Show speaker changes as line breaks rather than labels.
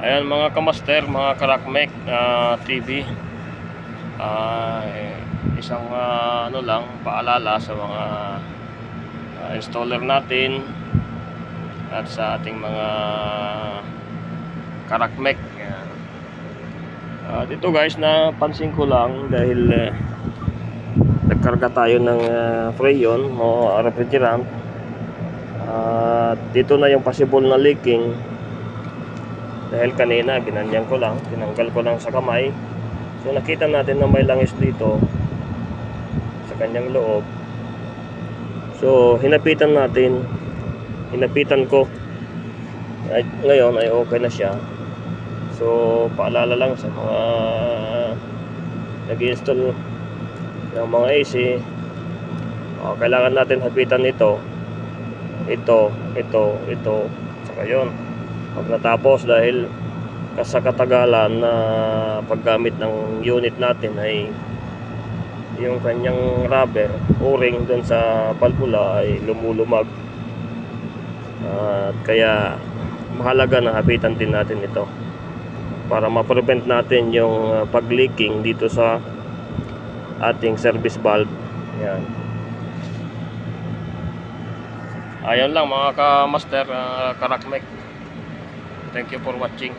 Ayan mga kamaster, mga karakmek TV, isang ano lang, paalala sa mga installer natin at sa ating mga karakmek. Dito guys, napansin ko lang dahil nagkarga tayo ng freon o refrigerant, dito na yung possible na leaking. Dahil kanina ginanyan ko lang, tinanggal ko lang sa kamay. So nakita natin na may langis dito sa kanyang loob. So hinapitan ko. At ngayon ay okay na siya. So paalala lang sa mga nag-install ng mga AC, kailangan natin hapitan ito, saka yun. Pag natapos, dahil sa katagalan na paggamit ng unit natin ay yung kanyang rubber o-ring dun sa valvula ay lumulumag, kaya mahalaga na hapitan din natin ito para ma-prevent natin yung pag-leaking dito sa ating service valve. Yan. Ayun lang mga ka-master, karakmek. Thank you for watching.